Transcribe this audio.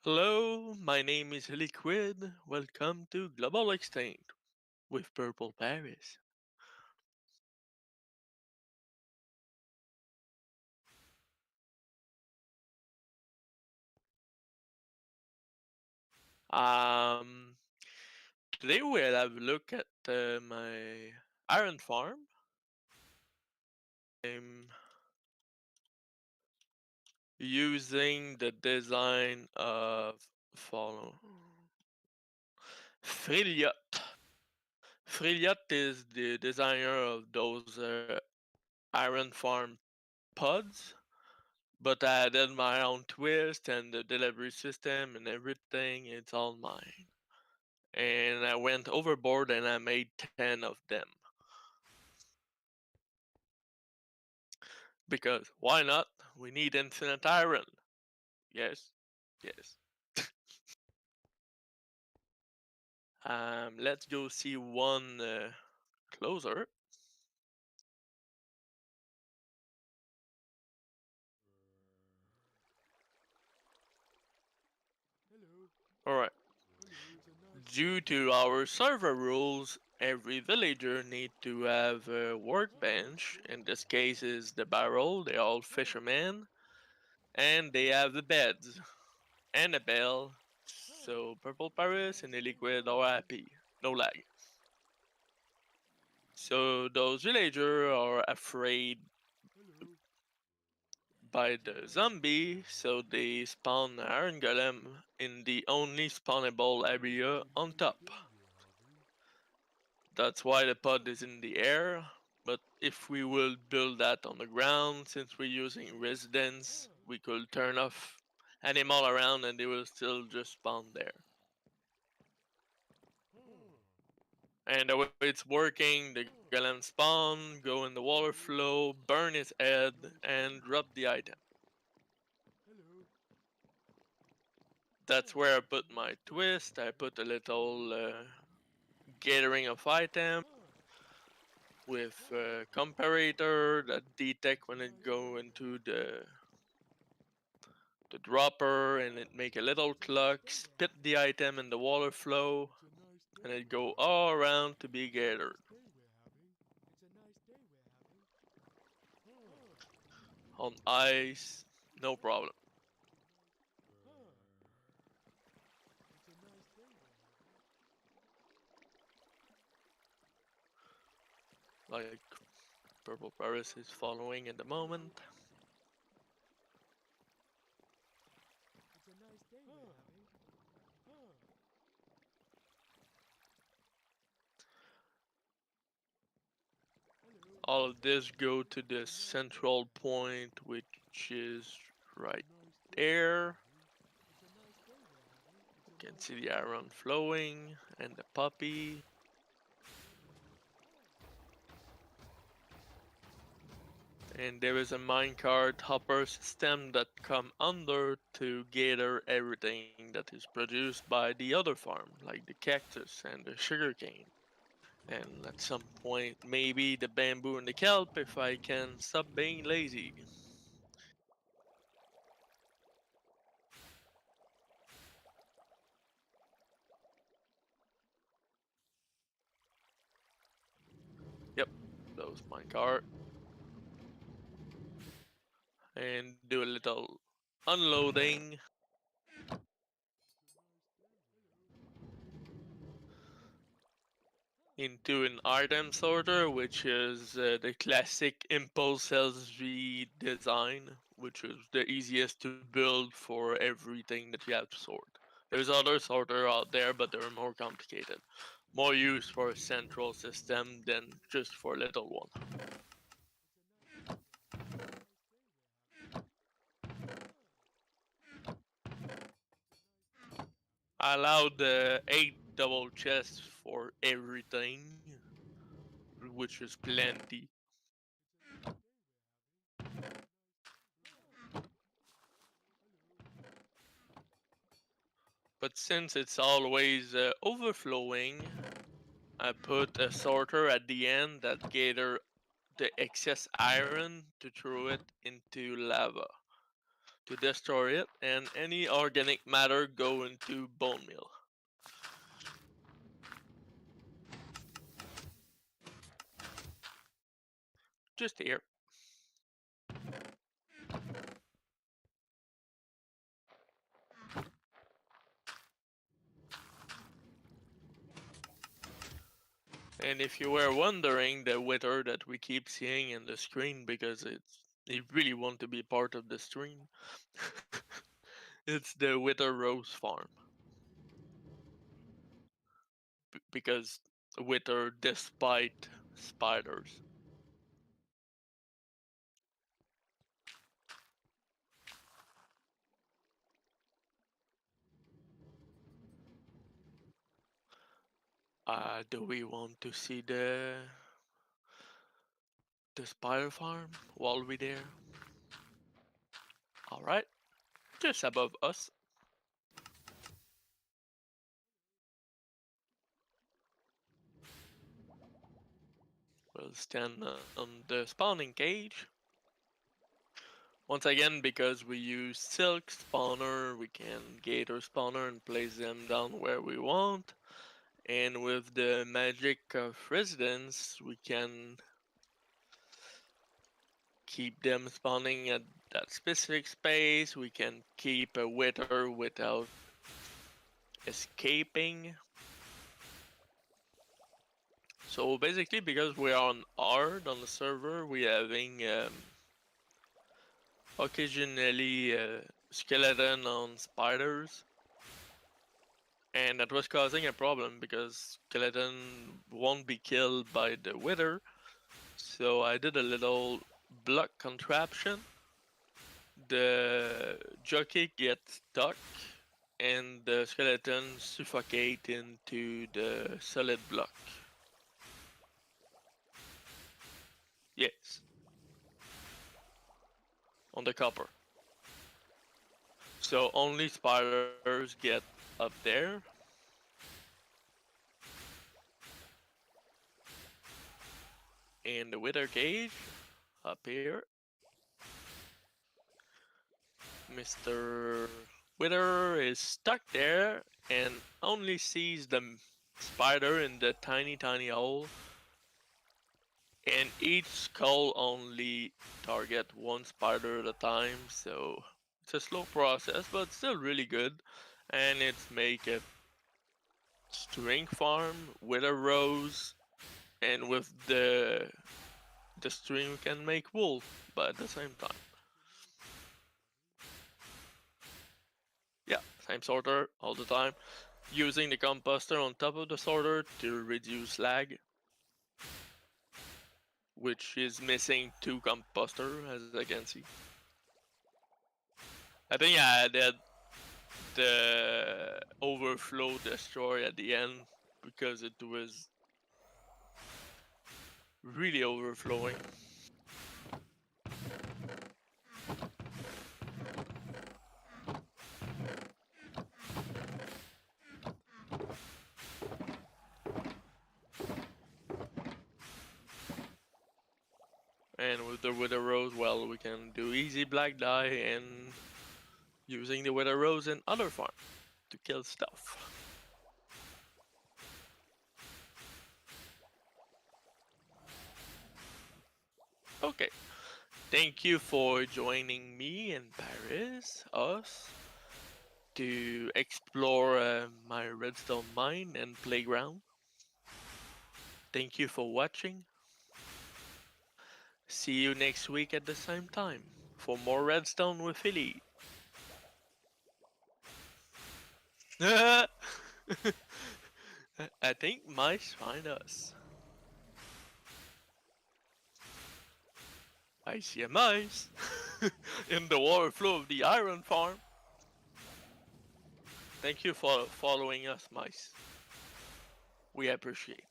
Hello, my name is Iliquide. Welcome to Global Extinct with Purple Paris. Um, Today we'll have a look at my iron farm. I'm using the design of follow Frilliot. Frilliot is the designer of those iron farm pods, but I added my own twist and the delivery system and everything. It's all mine. And I went overboard and I made 10 of them. Because why not? We need infinite iron. Yes, yes. Let's go see one closer. Alright. Due to our server rules, every villager need to have a workbench. In this case is the barrel, they're all fishermen. And they have the beds. And a bell. So Purple Paris and Iliquide are happy. No lag. So those villagers are afraid by the zombie, so they spawn Iron Golem in the only spawnable area on top. That's why the pod is in the air, but if we will build that on the ground, since we're using residence, we could turn off animal around and they will still just spawn there. And the way it's working, the golem spawn, go in the water flow, burn his head, and drop the item. That's where I put my twist. I put a little gathering of item with a comparator that detect when it go into the dropper and it make a little clock, spit the item in the water flow, and it go all around to be gathered. On ice, no problem. Like Purple Paris is following at the moment. All of this go to the central point, which is right there. You can see the iron flowing and the puppy. And there is a minecart hopper system that come under to gather everything that is produced by the other farm, like the cactus and the sugarcane. And at some point, maybe the bamboo and the kelp if I can stop being lazy. Yep, those minecart. And do a little unloading into an item sorter, which is the classic impulse LSV design, which is the easiest to build for everything that you have to sort. There's other sorter out there, but they're more complicated. More used for a central system than just for a little one. I allowed 8 double chests for everything, which is plenty. But since it's always overflowing, I put a sorter at the end that gather the excess iron to throw it into lava to destroy it, and any organic matter go into bone meal. Just here. And if you were wondering, the wither that we keep seeing in the screen because it really want to be part of the stream, it's the wither rose farm because wither despite spiders. Do we want to see the spider farm while we there? All right, just above us. We'll stand on the spawning cage. Once again, because we use silk spawner, we can gator spawner and place them down where we want. And with the magic of residence, we can keep them spawning at that specific space. We can keep a wither without escaping. So basically, because we are on hard on the server, we having occasionally skeleton on spiders, and that was causing a problem because skeleton won't be killed by the wither. So I did a little block contraption. The jockey gets stuck and the skeleton suffocate into the solid block. Yes, on the copper. So only spiders get up there. And the wither cage up here. Mr. Wither is stuck there and only sees the spider in the tiny hole. And each skull only target one spider at a time, so it's a slow process, but still really good. And it's make a string farm with a rose, and with the string we can make wool, but at the same time. Yeah, same sorter all the time. Using the composter on top of the sorter to reduce lag, which is missing two composter as I can see. I think I added the overflow destroy at the end because it was really overflowing. And with the Wither Rose, well, we can do easy black dye and using the Wither Rose in other farm to kill stuff. Okay, thank you for joining me in Paris, us, to explore my redstone mine and playground. Thank you for watching. See you next week at the same time for more redstone with Iliquide. I think mice find us. I see a mice in the water flow of the iron farm. Thank you for following us, mice. We appreciate.